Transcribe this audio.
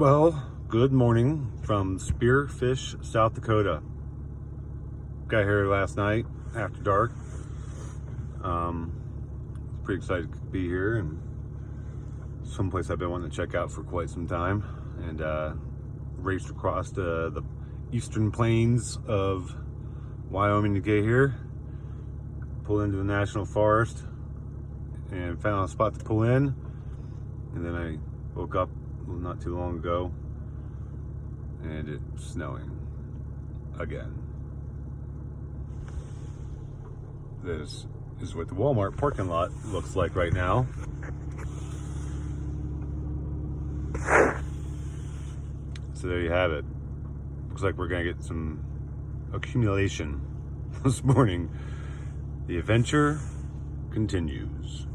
Well, good morning from Spearfish, South Dakota. Got here last night after dark. Pretty excited to be here, and someplace I've been wanting to check out for quite some time. And raced across the eastern plains of Wyoming to get here. Pulled into the national forest and found a spot to pull in. And then I woke up not too long ago and it's snowing again. This is what the Walmart parking lot looks like right now. So there you have it. Looks like we're gonna get some accumulation this morning. The adventure continues.